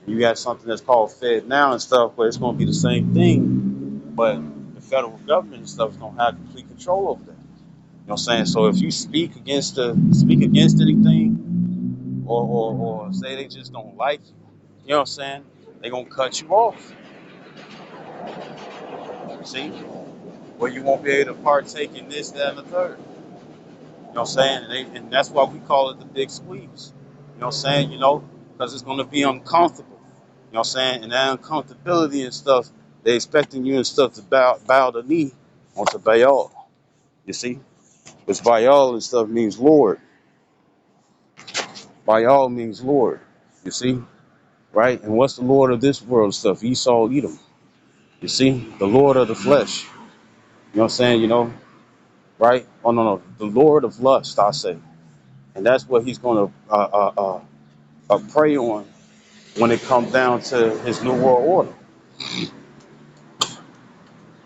[SPEAKER 1] You got something that's called Fed Now and stuff, where it's gonna be the same thing, but the federal government and stuff is gonna have complete control over that. You know what I'm saying? So if you speak against anything or say they just don't like you know what I'm saying, they gonna cut you off. See? Where you won't be able to partake in this, that, and the third. You know what I'm saying? And that's why we call it the big squeeze. You know what I'm saying? You know, because it's going to be uncomfortable. You know what I'm saying? And that uncomfortability and stuff, they expecting you and stuff to bow the knee onto Baal. You see? Because Baal and stuff means Lord. Baal means Lord. You see? Right? And what's the Lord of this world stuff? Esau, Edom. You see? The Lord of the flesh. You know what I'm saying? You know? Right? Oh, no. The Lord of lust, I say. And that's what he's going to prey on when it comes down to his new world order.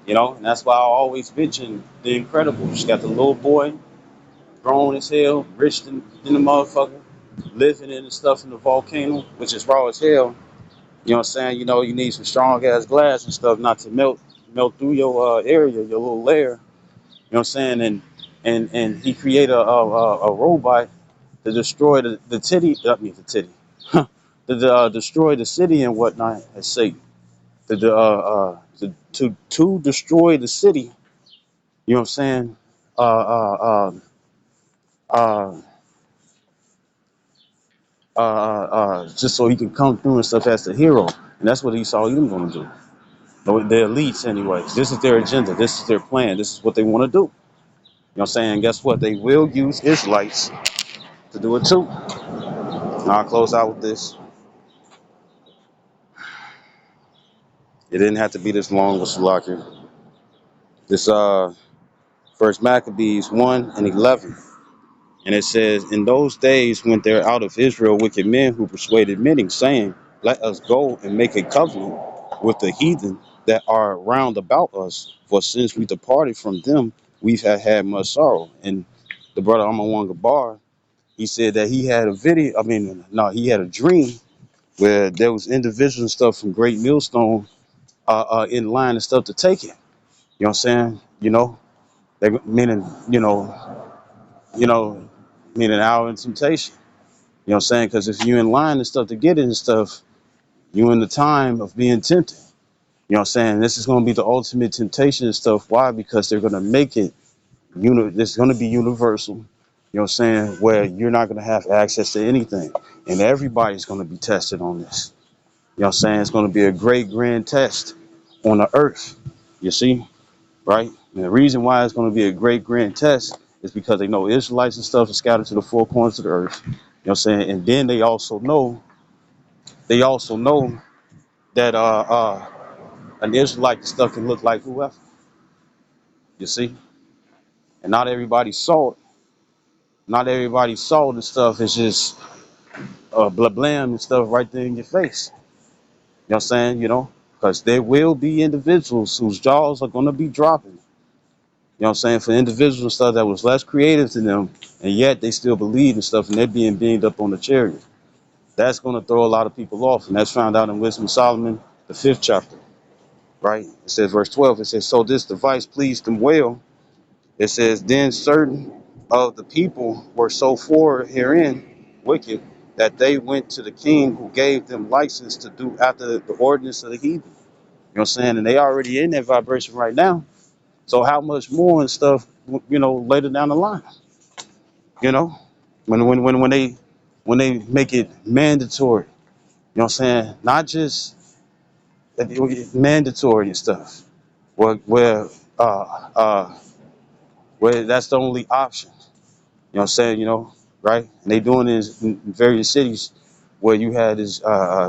[SPEAKER 1] You know, and that's why I always mention the Incredibles. You got the little boy, grown as hell, rich than the motherfucker. living in the stuff in the volcano, which is raw as hell. You know what I'm saying? You know, you need some strong ass glass and stuff not to melt through your area, your little layer. You know what I'm saying? And he created a robot to destroy the titty. I mean the titty. To destroy the city and whatnot. Let's say to destroy the city. You know what I'm saying? Uh, uh, uh, uh, just so he can come through and stuff as the hero. And that's what he saw him going to do. The elites, anyways. This is their agenda. This is their plan. This is what they want to do. You know what I'm saying? Guess what? They will use Israelites to do it too. Now I'll close out with this. It didn't have to be this long with Salaki. This First Maccabees 1:11. And it says, in those days went there out of Israel wicked men who persuaded many, saying, let us go and make a covenant with the heathen that are round about us. For since we departed from them, we've had much sorrow. And the brother Amawanga Bar, he said that he had he had a dream where there was individuals and stuff from Great Millstone in line and stuff to take it. You know what I'm saying? They meaning, you know, meaning hour in temptation. You know what I'm saying? Because if you're in line and stuff to get it and stuff, you in the time of being tempted. You know what I'm saying? This is going to be the ultimate temptation and stuff. Why? Because they're going to make it, it's going to be universal. You know what I'm saying? Where you're not going to have access to anything. And everybody's going to be tested on this. You know what I'm saying? It's going to be a great grand test on the earth. You see? Right? And the reason why it's going to be a great grand test is because they know Israelites and stuff are scattered to the four corners of the earth. You know what I'm saying? And then they also know that an Israelite and stuff can look like whoever. You see? And not everybody saw it. Not everybody saw the stuff. It's just blah blam and stuff right there in your face. You know what I'm saying? Because there will be individuals whose jaws are going to be dropping. You know what I'm saying? For individuals and stuff that was less creative than them, and yet they still believe in stuff, and they're being beamed up on the chariot. That's going to throw a lot of people off, and that's found out in Wisdom of Solomon, the 5th chapter, right? It says, verse 12, it says, so this device pleased them well. It says, then certain of the people were so forward herein, wicked, that they went to the king who gave them license to do after the ordinance of the heathen. You know what I'm saying? And they already in that vibration right now. So how much more and stuff, later down the line, you know, when they make it mandatory, you know what I'm saying? Not just mandatory and stuff, where where that's the only option. You know what I'm saying? Right? And they doing this in various cities where you had this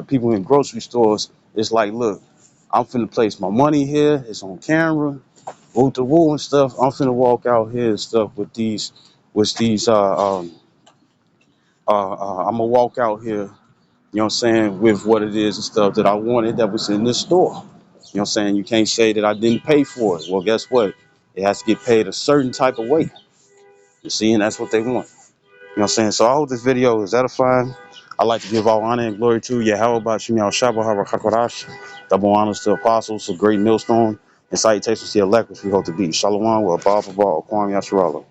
[SPEAKER 1] people in grocery stores. It's like, look, I'm finna place my money here. It's on camera. Woo to woo and stuff. I'm finna walk out here and stuff with these. I'm gonna walk out here. You know what I'm saying, with what it is and stuff that I wanted that was in this store. You know what I'm saying? You can't say that I didn't pay for it. Well, guess what? It has to get paid a certain type of way. You see, and that's what they want. You know what I'm saying? So I hope this video is edifying. I like to give all honor and glory to Yahweh Shemi Al Shabbat Harakakarash. Double honors to apostles, a great millstone, and salutations to the elect, which we hope to be. Shalom, wa Abba, Kwam Yasharala.